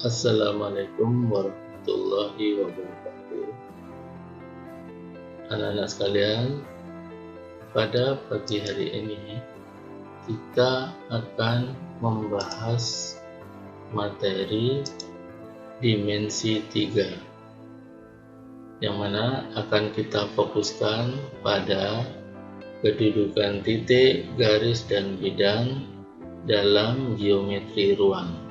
Assalamualaikum warahmatullahi wabarakatuh. Anak-anak sekalian, pada pagi hari ini kita akan membahas materi dimensi 3, yang mana akan kita fokuskan pada kedudukan titik, garis, dan bidang dalam geometri ruang.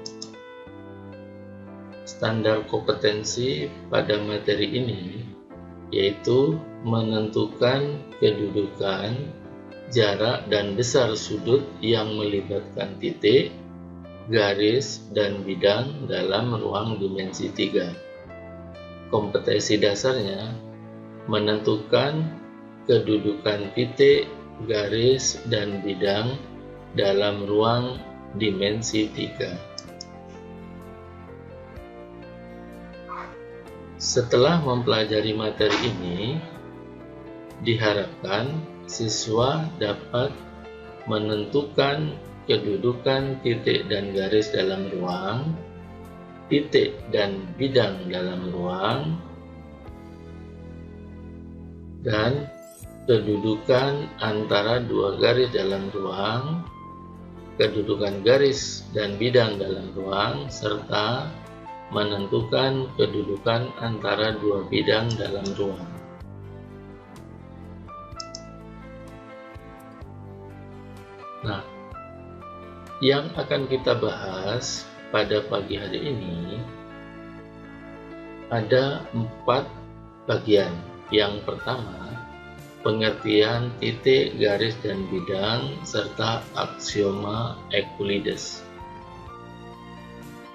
Standar kompetensi pada materi ini yaitu menentukan kedudukan, jarak, dan besar sudut yang melibatkan titik, garis, dan bidang dalam ruang dimensi 3. Kompetensi dasarnya menentukan kedudukan titik, garis, dan bidang dalam ruang dimensi 3. Setelah mempelajari materi ini, diharapkan siswa dapat menentukan kedudukan titik dan garis dalam ruang, titik dan bidang dalam ruang, dan kedudukan antara dua garis dalam ruang, kedudukan garis dan bidang dalam ruang, serta menentukan kedudukan antara dua bidang dalam ruang. Nah, yang akan kita bahas pada pagi hari ini ada 4 bagian. Yang pertama, pengertian titik, garis, dan bidang, serta aksioma Euclides.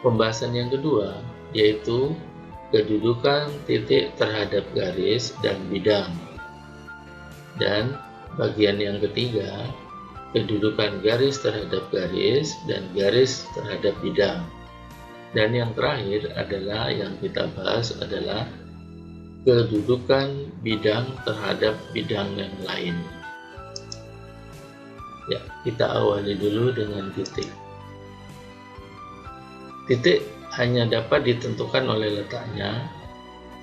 Pembahasan yang kedua yaitu kedudukan titik terhadap garis dan bidang. Dan bagian yang ketiga, kedudukan garis terhadap garis dan garis terhadap bidang. Dan yang terakhir adalah yang kita bahas adalah kedudukan bidang terhadap bidang yang lain. Ya, kita awali dulu dengan titik. Titik hanya dapat ditentukan oleh letaknya,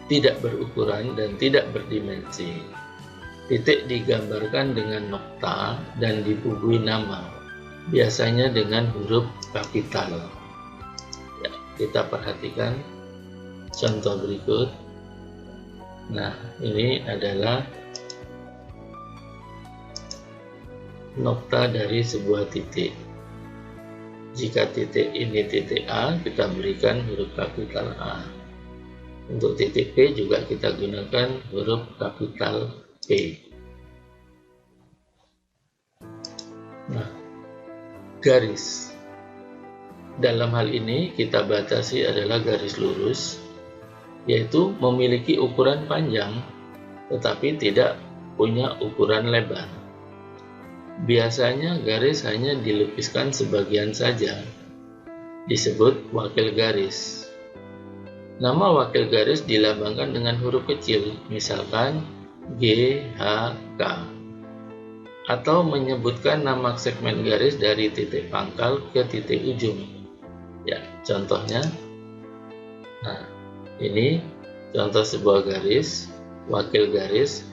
tidak berukuran dan tidak berdimensi. Titik digambarkan dengan nokta dan dibubuhi nama, biasanya dengan huruf kapital. Ya, kita perhatikan contoh berikut. Nah, ini adalah nokta dari sebuah titik. Jika titik ini titik A, kita berikan huruf kapital A. Untuk titik P juga kita gunakan huruf kapital P. Nah, garis. Dalam hal ini kita batasi adalah garis lurus, yaitu memiliki ukuran panjang, tetapi tidak punya ukuran lebar. Biasanya garis hanya dilepiskan sebagian saja, disebut wakil garis. Nama wakil garis dilambangkan dengan huruf kecil, misalkan G, H, K, atau menyebutkan nama segmen garis dari titik pangkal ke titik ujung. Ya, contohnya. Nah, ini contoh sebuah garis, wakil garis,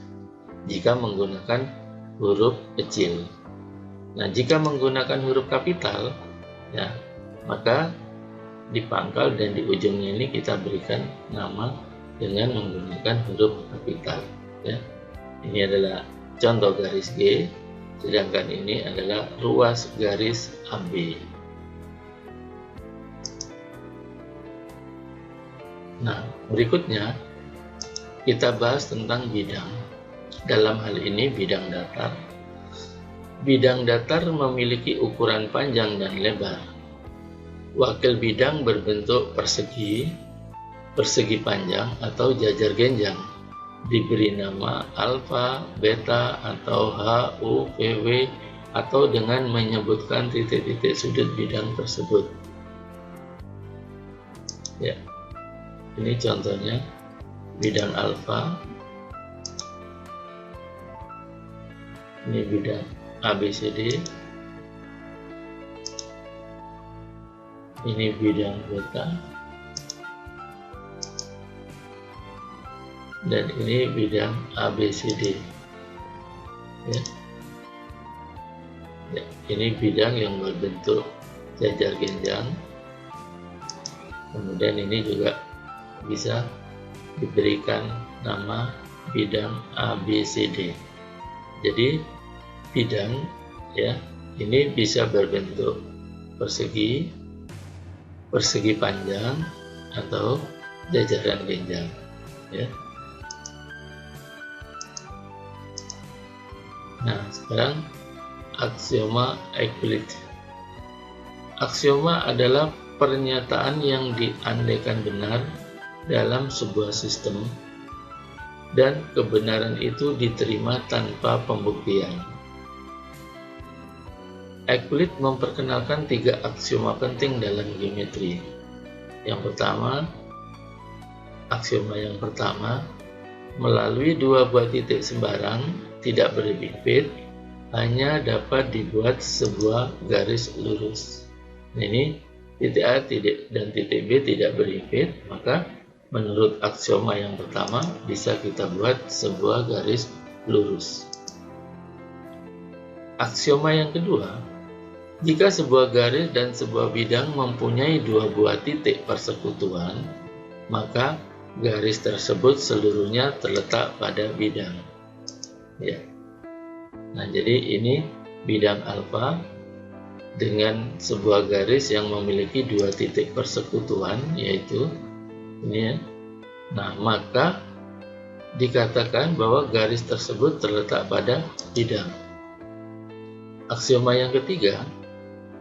jika menggunakan huruf kecil. Nah, jika menggunakan huruf kapital, ya, maka di pangkal dan di ujungnya ini kita berikan nama dengan menggunakan huruf kapital. Ya, ini adalah contoh garis G, sedangkan ini adalah ruas garis AB. Nah, berikutnya kita bahas tentang bidang. Dalam hal ini bidang datar. Bidang datar memiliki ukuran panjang dan lebar. Wakil bidang berbentuk persegi, persegi panjang, atau jajar genjang. Diberi nama alfa, beta, atau H, U, V, W, atau dengan menyebutkan titik-titik sudut bidang tersebut. Ya, ini contohnya bidang alfa. Ini bidang ABCD, ini bidang beta, dan ini bidang ABCD. Ya. Ya, ini bidang yang berbentuk jajar genjang. Kemudian ini juga bisa diberikan nama bidang ABCD. Jadi bidang ya ini bisa berbentuk persegi, persegi panjang, atau jajaran genjang. Ya. Nah, sekarang aksioma Euclid. Aksioma adalah pernyataan yang diandaikan benar dalam sebuah sistem dan kebenaran itu diterima tanpa pembuktian. Euclid memperkenalkan 3 aksioma penting dalam geometri. Aksioma yang pertama, melalui 2 buah titik sembarang tidak berhimpit hanya dapat dibuat sebuah garis lurus. Nah, ini titik A dan titik B tidak berhimpit, maka menurut aksioma yang pertama bisa kita buat sebuah garis lurus. Aksioma yang kedua, jika sebuah garis dan sebuah bidang mempunyai 2 buah titik persekutuan, maka garis tersebut seluruhnya terletak pada bidang. Ya. Nah, jadi ini bidang alfa dengan sebuah garis yang memiliki 2 titik persekutuan, yaitu ini ya. Nah, maka dikatakan bahwa garis tersebut terletak pada bidang. Aksioma yang ketiga,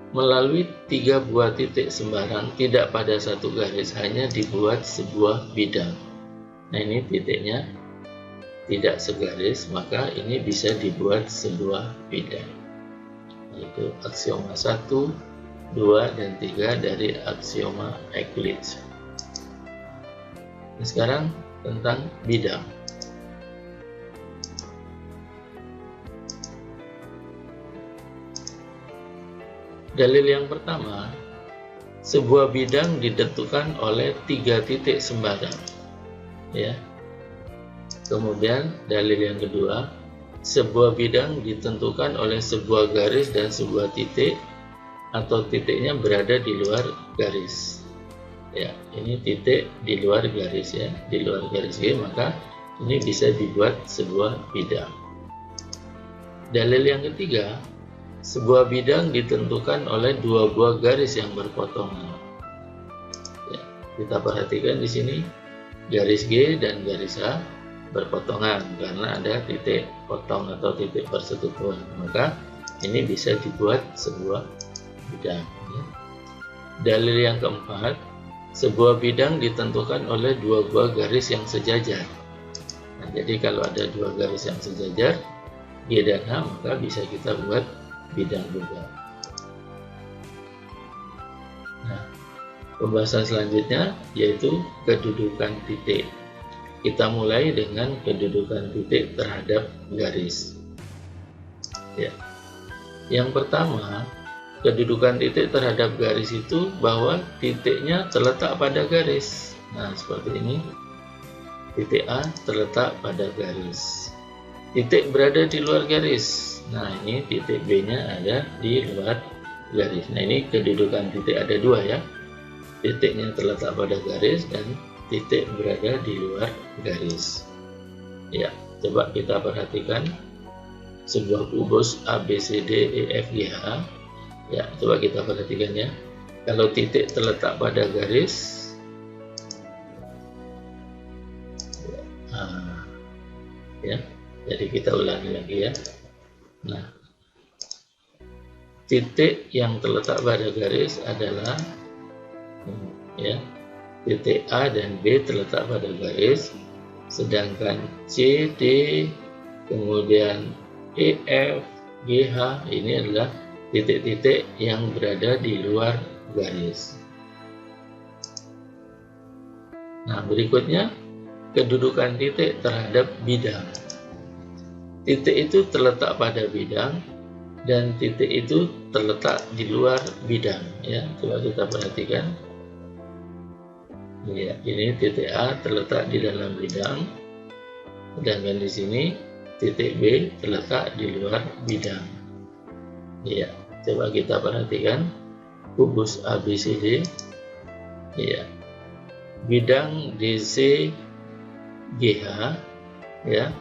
melalui 3 buah titik sembarang tidak pada satu garis hanya dibuat sebuah bidang. Nah, ini titiknya tidak segaris, maka ini bisa dibuat sebuah bidang. Yaitu aksioma 1, 2, dan 3 dari aksioma Euclid. Nah, sekarang tentang bidang. Dalil yang pertama, sebuah bidang ditentukan oleh 3 titik sembarang. Ya. Kemudian dalil yang kedua, sebuah bidang ditentukan oleh sebuah garis dan sebuah titik atau titiknya berada di luar garis. Ya, ini titik di luar garis ya, di luar garis G, maka ini bisa dibuat sebuah bidang. Dalil yang ketiga, sebuah bidang ditentukan oleh 2 buah garis yang berpotongan. Ya, kita perhatikan di sini garis G dan garis A berpotongan karena ada titik potong atau titik persekutuan, maka ini bisa dibuat sebuah bidang. Ya. Dalil yang keempat, sebuah bidang ditentukan oleh 2 buah garis yang sejajar. Nah, jadi kalau ada 2 garis yang sejajar G dan H, maka bisa kita buat bidang juga. Nah, pembahasan selanjutnya yaitu kedudukan titik. Kita mulai dengan kedudukan titik terhadap garis. Ya. Yang pertama, kedudukan titik terhadap garis itu bahwa titiknya terletak pada garis. Nah, seperti ini. Titik A terletak pada garis. Titik berada di luar garis. Nah, ini titik B-nya ada di luar garis. Nah, ini kedudukan titik ada 2 ya. Titiknya terletak pada garis dan titik berada di luar garis. Ya, coba kita perhatikan sebuah kubus ABCDEFGH. Ya, coba kita perhatikan ya. Kalau titik terletak pada garis, ya, jadi kita ulangi lagi ya. Nah, titik yang terletak pada garis adalah ya, titik A dan B terletak pada garis, sedangkan C, D, kemudian E, F, G, H ini adalah titik-titik yang berada di luar garis. Nah, berikutnya kedudukan titik terhadap bidang. Titik itu terletak pada bidang dan titik itu terletak di luar bidang. Ya, coba kita perhatikan. Ya, ini titik A terletak di dalam bidang, Sedangkan di sini titik B terletak di luar bidang. Ya, coba kita perhatikan kubus ABCD. Ya, bidang DC GH, ya.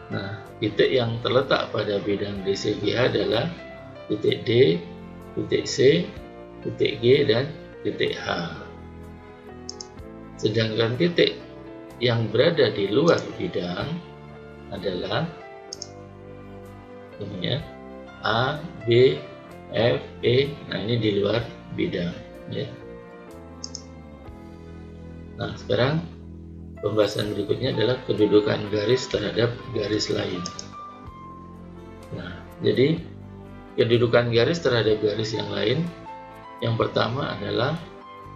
Nah, titik yang terletak pada bidang DC GH adalah titik D, titik C, titik G, dan titik H. Sedangkan titik yang berada di luar bidang adalah ini, ya, A, B, F, E. Nah, ini di luar bidang, ya. Nah, sekarang pembahasan berikutnya adalah kedudukan garis terhadap garis lain. Nah, jadi kedudukan garis terhadap garis yang lain, yang pertama adalah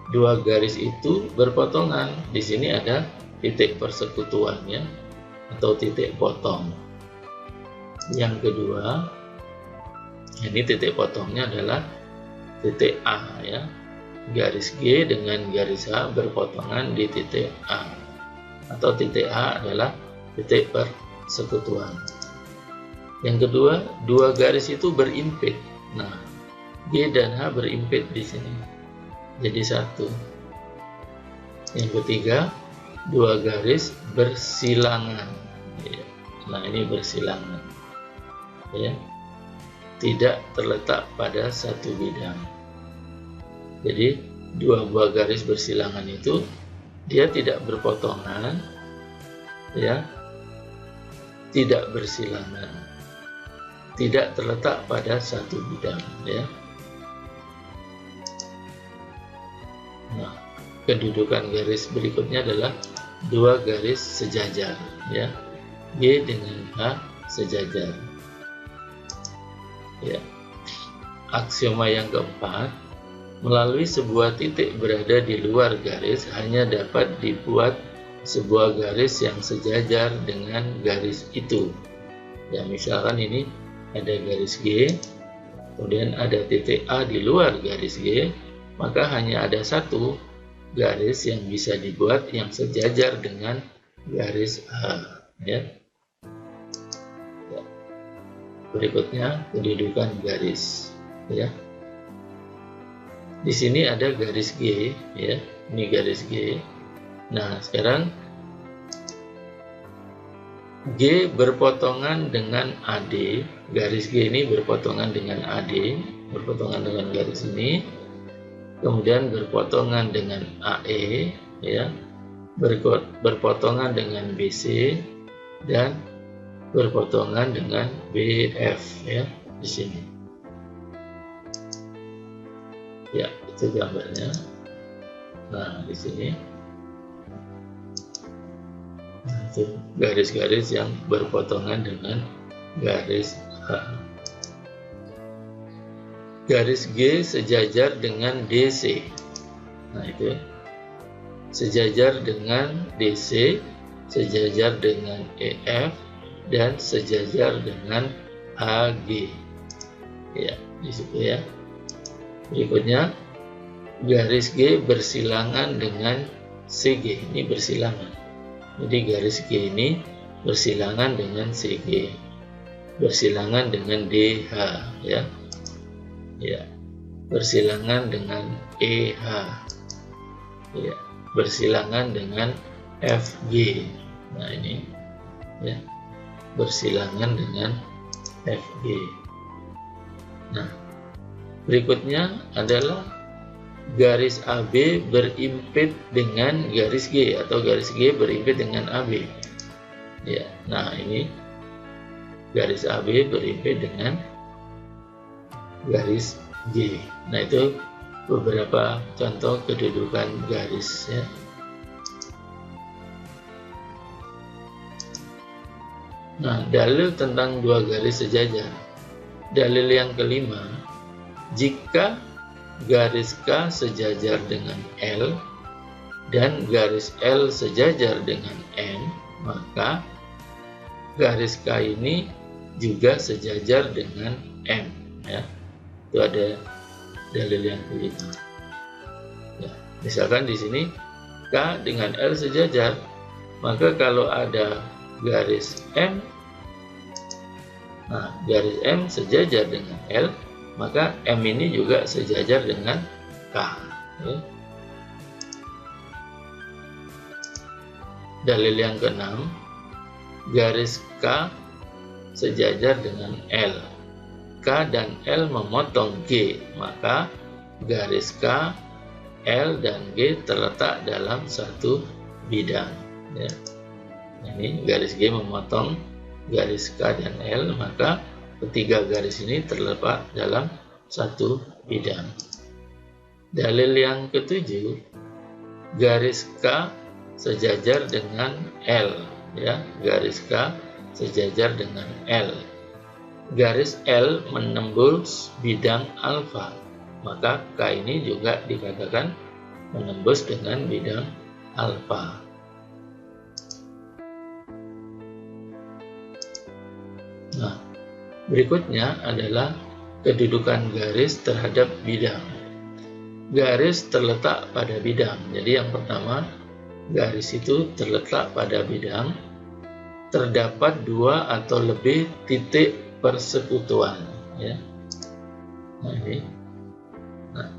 dua garis itu berpotongan. Di sini ada titik persekutuannya atau titik potong. Yang kedua, ini titik potongnya adalah titik A, ya. Garis G dengan garis H berpotongan di titik A, atau titik A adalah titik persekutuan. Yang kedua, dua garis itu berimpit. Nah, G dan H berimpit di sini, jadi satu. Yang ketiga, dua garis bersilangan. Nah, ini bersilangan, ya, tidak terletak pada satu bidang. Jadi dua buah garis bersilangan itu dia tidak berpotongan, ya, tidak bersilangan, tidak terletak pada satu bidang, ya. Nah, kedudukan garis berikutnya adalah dua garis sejajar, ya, G dengan H sejajar, ya. Aksioma yang keempat, melalui sebuah titik berada di luar garis hanya dapat dibuat sebuah garis yang sejajar dengan garis itu. Ya, misalkan ini ada garis G, kemudian ada titik A di luar garis G, maka hanya ada satu garis yang bisa dibuat yang sejajar dengan garis A, ya. Berikutnya kedudukan garis, ya. Di sini ada garis G, ya, ini garis G. Nah, sekarang G berpotongan dengan AD, garis G ini berpotongan dengan AD, berpotongan dengan garis ini, kemudian berpotongan dengan AE, ya, berpotongan dengan BC, dan berpotongan dengan BF, ya, di sini. Ya, itu gambarnya. Nah, di sini, nah, itu garis-garis yang berpotongan dengan garis H. Garis G sejajar dengan DC. Nah, itu sejajar dengan DC, sejajar dengan EF, dan sejajar dengan AG. Ya, di situ, ya. Berikutnya, garis G bersilangan dengan CG. Ini bersilangan. Jadi garis G ini bersilangan dengan CG, bersilangan dengan DH, ya. Ya, bersilangan dengan EH, ya, bersilangan dengan FG. Nah, ini, ya, bersilangan dengan FG. Nah, berikutnya adalah garis AB berimpit dengan garis G, atau garis G berimpit dengan AB. Ya, nah ini garis AB berimpit dengan garis G. Nah, itu beberapa contoh kedudukan garis, ya. Nah, dalil tentang dua garis sejajar. Dalil yang kelima, jika garis K sejajar dengan L dan garis L sejajar dengan M, maka garis K ini juga sejajar dengan M, ya. Itu ada dalil yang kelima. Ya, misalkan di sini K dengan L sejajar, maka kalau ada garis M, nah garis M sejajar dengan L, maka M ini juga sejajar dengan K. Ya. Dalil yang keenam, garis K sejajar dengan L. K dan L memotong G, maka garis K, L, dan G terletak dalam satu bidang. Ya. Ini garis G memotong garis K dan L, maka ketiga garis ini terletak dalam satu bidang. Dalil yang ketujuh, garis K sejajar dengan L. Ya, garis K sejajar dengan L. Garis L menembus bidang alfa, maka K ini juga dikatakan menembus dengan bidang alfa. Nah, berikutnya adalah kedudukan garis terhadap bidang. Garis terletak pada bidang. Jadi yang pertama, garis itu terletak pada bidang. Terdapat dua atau lebih titik persekutuan. Ya. Nah, ini. Nah.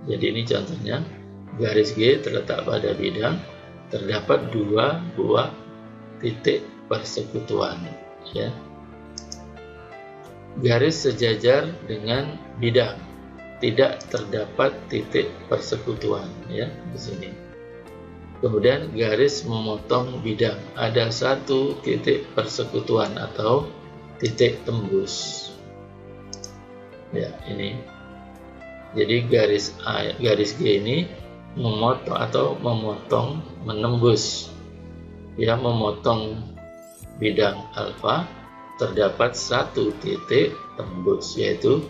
Jadi ini contohnya, garis G terletak pada bidang. Terdapat dua buah titik persekutuan. Ya. Garis sejajar dengan bidang, tidak terdapat titik persekutuan. Ya, di sini. Kemudian garis memotong bidang, ada satu titik persekutuan atau titik tembus. Ya, ini. Jadi garis A, garis G ini memotong atau memotong, menembus, ya, memotong bidang alfa, terdapat satu titik tembus, yaitu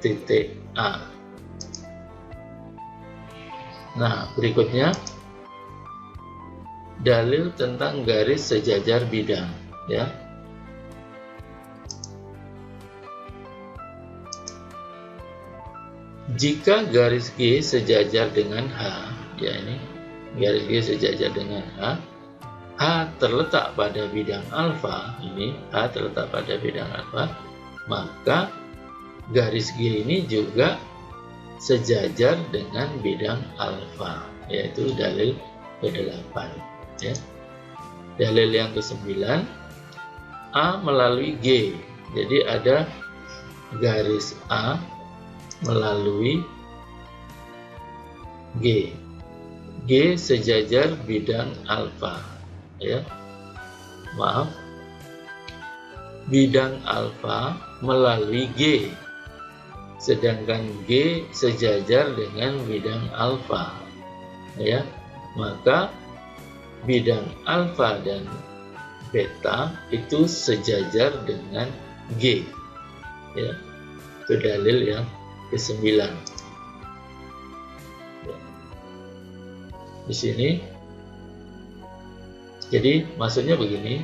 titik A. Nah, berikutnya dalil tentang garis sejajar bidang, ya. Jika garis G sejajar dengan H, ya ini garis G sejajar dengan H, H terletak pada bidang alfa, ini H terletak pada bidang alfa, maka garis G ini juga sejajar dengan bidang alfa, yaitu dalil ke-8. Ya. Dalil yang ke-9, A melalui G. Jadi ada garis A melalui G. G sejajar bidang alfa. Ya, maaf, bidang alfa melalui G, sedangkan G sejajar dengan bidang alfa. Ya, maka bidang alfa dan beta itu sejajar dengan G. Ya, itu dalil yang ke-9. Ya. Di sini. Jadi maksudnya begini,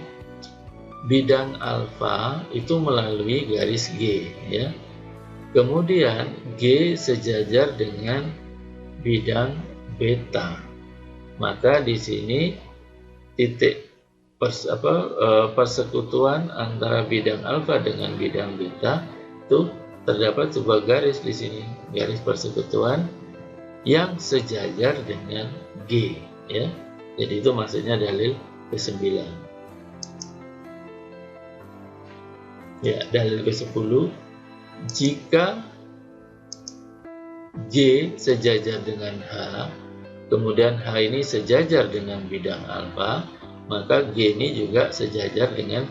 bidang alfa itu melalui garis G, ya. Kemudian G sejajar dengan bidang beta. Maka di sini titik persekutuan antara bidang alfa dengan bidang beta itu terdapat sebuah garis di sini, garis persekutuan yang sejajar dengan G, ya. Jadi itu maksudnya dalil ke-9. Ya, dalil ke-10, jika G sejajar dengan H, kemudian H ini sejajar dengan bidang alfa, maka G ini juga sejajar dengan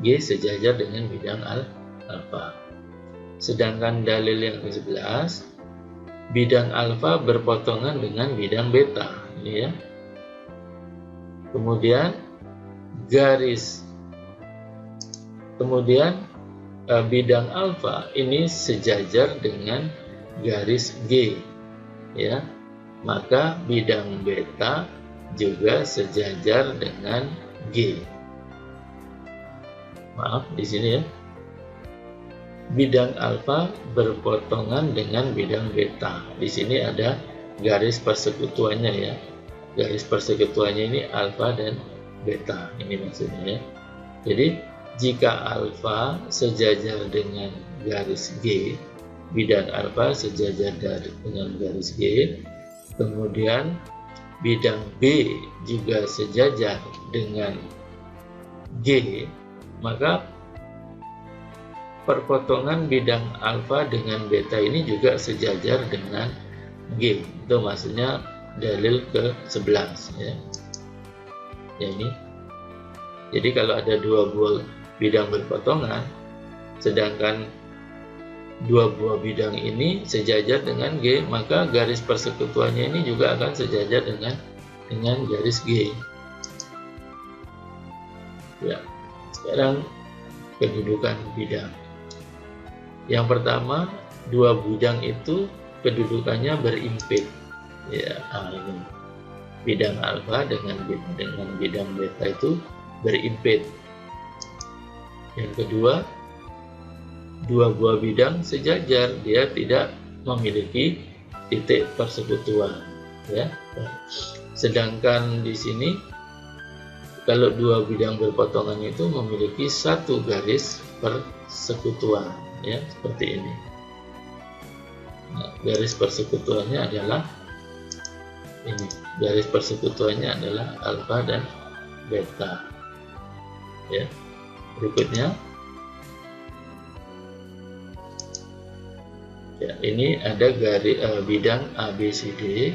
bidang alfa. Sedangkan dalil yang ke-11, bidang alfa berpotongan dengan bidang beta, ini ya. Kemudian bidang alfa ini sejajar dengan garis G, ya. Maka bidang beta juga sejajar dengan G. Maaf di sini ya. Bidang alfa berpotongan dengan bidang beta. Di sini ada garis persekutuannya ya. garis persekutuannya ini alfa dan beta, ini maksudnya ya. Jadi jika alfa sejajar dengan garis G, bidang alfa sejajar dengan garis G, kemudian bidang B juga sejajar dengan G, maka perpotongan bidang alfa dengan beta ini juga sejajar dengan G. Itu maksudnya dalil ke-11 ya. Ini. Jadi kalau ada dua buah bidang berpotongan, sedangkan dua buah bidang ini sejajar dengan G, maka garis persekutuannya ini juga akan sejajar dengan garis G. Ya. Sekarang kedudukan bidang. Yang pertama, dua bidang itu kedudukannya berimpit. Ya, ini bidang alfa dengan bidang beta itu berimpit. Yang kedua, dua buah bidang sejajar, dia tidak memiliki titik persekutuan. Ya, sedangkan di sini kalau dua bidang berpotongan itu memiliki satu garis persekutuan, ya seperti ini. Nah, garis persekutuannya adalah ini. Garis persekutuannya adalah alfa dan beta. Ya, berikutnya. Ya, ini ada garis bidang ABCD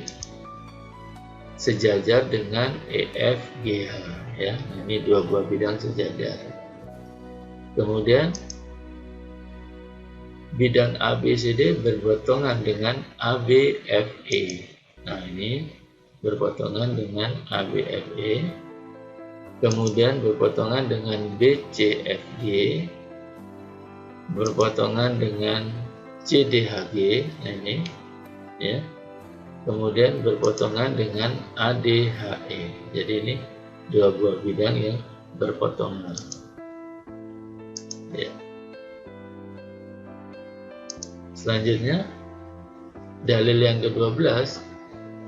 sejajar dengan EFGH. Ya, ini dua buah bidang sejajar. Kemudian bidang ABCD berpotongan dengan ABFE. Nah, ini berpotongan dengan ABFE. Kemudian berpotongan dengan BCFG. Berpotongan dengan CDHG. Nah, ini ya. Kemudian berpotongan dengan ADHE. Jadi ini dua buah bidang yang berpotongan. Ya. Selanjutnya, dalil yang ke-12,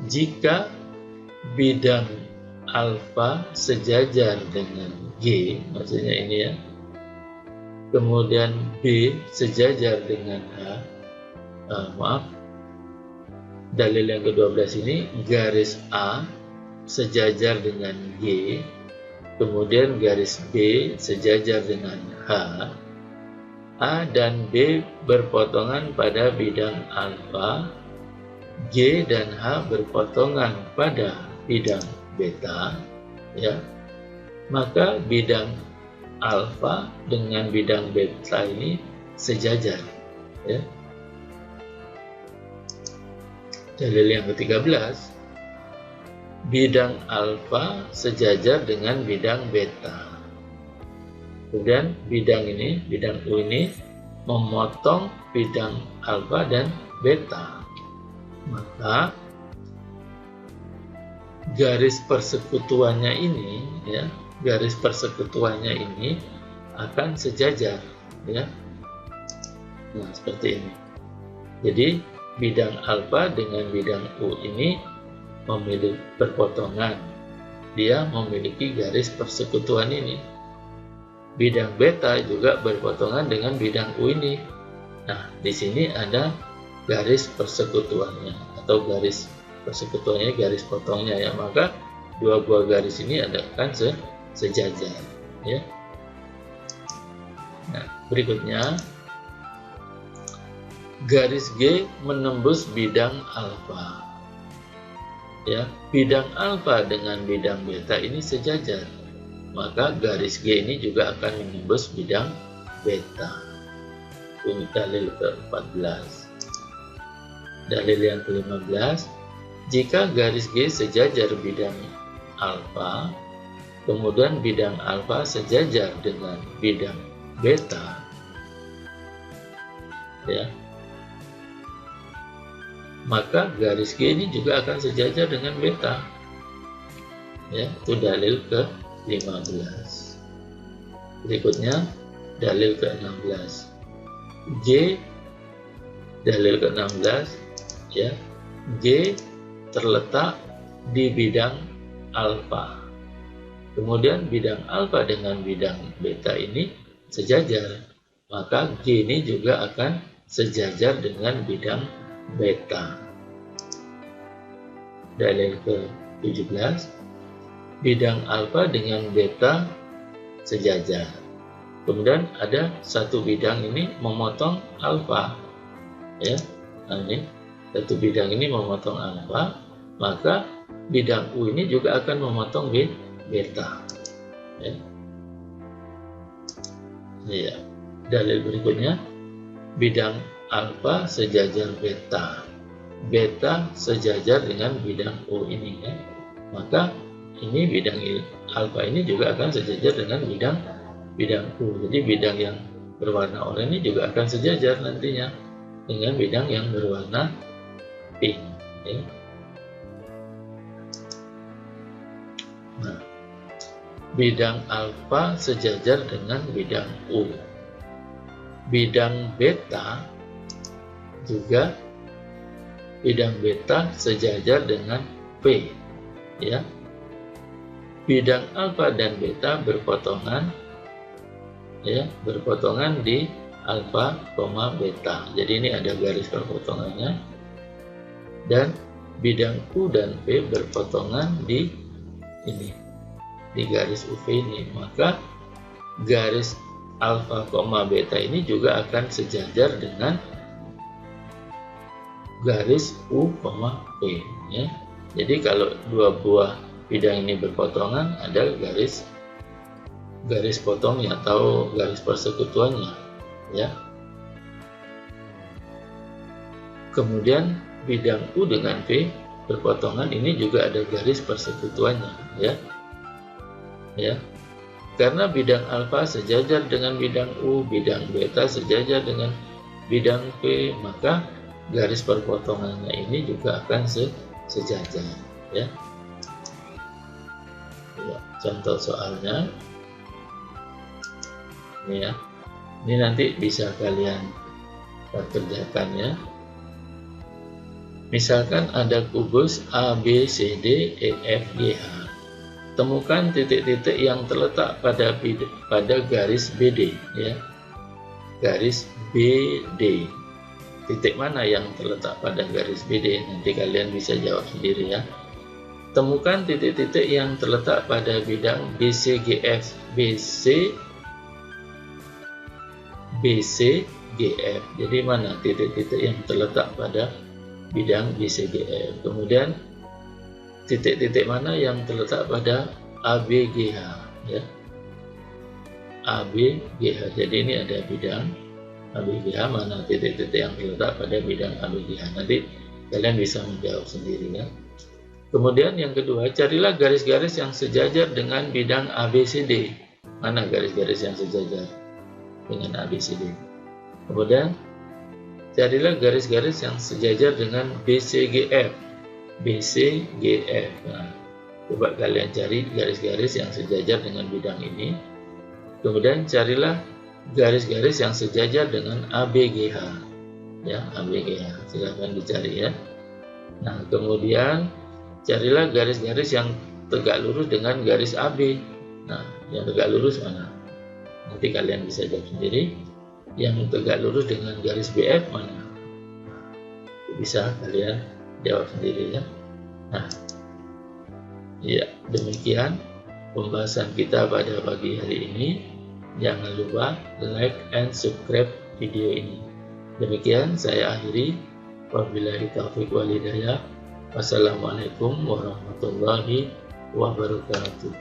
jika bidang alfa sejajar dengan G, maksudnya ini ya, kemudian B sejajar dengan H, dalil yang ke-12 ini, garis A sejajar dengan G, kemudian garis B sejajar dengan H, A dan B berpotongan pada bidang alfa, G dan H berpotongan pada bidang beta, ya, maka bidang alfa dengan bidang beta ini sejajar, ya. Dalil yang ke-13, bidang alfa sejajar dengan bidang beta. Kemudian bidang ini, bidang U ini memotong bidang alfa dan beta. Maka garis persekutuannya ini, ya, garis persekutuannya ini akan sejajar, ya. Nah, seperti ini. Jadi bidang alfa dengan bidang U ini memiliki berpotongan. Dia memiliki garis persekutuan ini. Bidang beta juga berpotongan dengan bidang U ini. Nah, di sini ada garis persekutuannya atau garis persekutuannya, garis potongnya, ya. Maka dua buah garis ini akan sejajar, ya. Nah, berikutnya garis G menembus bidang alfa. Ya, bidang alfa dengan bidang beta ini sejajar. Maka garis G ini juga akan menembus bidang beta. Ini dalil ke-14. Dalil yang ke-15, jika garis G sejajar bidang alfa, kemudian bidang alfa sejajar dengan bidang beta, ya, maka garis G ini juga akan sejajar dengan beta. Ya, itu dalil ke-15. Berikutnya dalil ke-16. G, dalil ke-16, ya, G terletak di bidang alfa. Kemudian bidang alfa dengan bidang beta ini sejajar, maka G ini juga akan sejajar dengan bidang beta. Dalil ke-17, bidang alfa dengan beta sejajar. Kemudian ada satu bidang ini memotong alfa, ya. Nah, ini satu bidang ini memotong alfa, maka bidang U ini juga akan memotong beta. Ya. Ya. Dalil berikutnya, bidang alfa sejajar beta. Beta sejajar dengan bidang U ini, ya. Maka ini bidang alfa ini juga akan sejajar dengan bidang U. Jadi bidang yang berwarna oranye ini juga akan sejajar nantinya dengan bidang yang berwarna pink. Ya. Nah, bidang alfa sejajar dengan bidang U. Bidang beta juga sejajar dengan P, ya. Bidang alfa dan beta berpotongan, ya, berpotongan di alfa, beta. Jadi ini ada garis perpotongannya, dan bidang U dan P berpotongan di ini, di garis UV ini. Maka garis alfa, beta ini juga akan sejajar dengan garis U, P, ya. Jadi kalau dua buah bidang ini berpotongan, ada garis potongnya atau garis persekutuannya, ya. Kemudian bidang U dengan V berpotongan, ini juga ada garis persekutuannya, ya. Ya. Karena bidang alfa sejajar dengan bidang U, bidang beta sejajar dengan bidang V, maka garis perpotongannya ini juga akan sejajar, ya. Ya, contoh soalnya ini, ya. Ini nanti bisa kalian kerjakan, ya. Misalkan ada kubus A, B, C, D, E, F, G, H. Temukan titik-titik yang terletak pada garis BD, ya. Garis BD. Titik mana yang terletak pada garis BD? Nanti kalian bisa jawab sendiri, ya. Temukan titik-titik yang terletak pada bidang BCGF. BCGF. Jadi mana titik-titik yang terletak pada bidang BCGF? Kemudian titik-titik mana yang terletak pada ABGH, ya. ABGH. Jadi ini ada bidang ABGH, mana titik-titik yang terletak pada bidang ABGH. Nanti kalian bisa menjawab sendiri, ya. Kemudian yang kedua, carilah garis-garis yang sejajar dengan bidang ABCD. Mana garis-garis yang sejajar dengan ABCD? Kemudian carilah garis-garis yang sejajar dengan BCGF. Nah, coba kalian cari garis-garis yang sejajar dengan bidang ini. Kemudian carilah garis-garis yang sejajar dengan ABGH, ya, ABGH. Silahkan dicari, ya. Nah, kemudian carilah garis-garis yang tegak lurus dengan garis AB. Nah, yang tegak lurus mana? Nanti kalian bisa jawab sendiri. Yang tegak lurus dengan garis BF mana? Bisa kalian jawab sendiri, ya. Nah, ya, demikian pembahasan kita pada pagi hari ini. Jangan lupa like and subscribe video ini. Demikian saya akhiri. Wabillahi taufiq wal hidayah. Wassalamualaikum warahmatullahi wabarakatuh.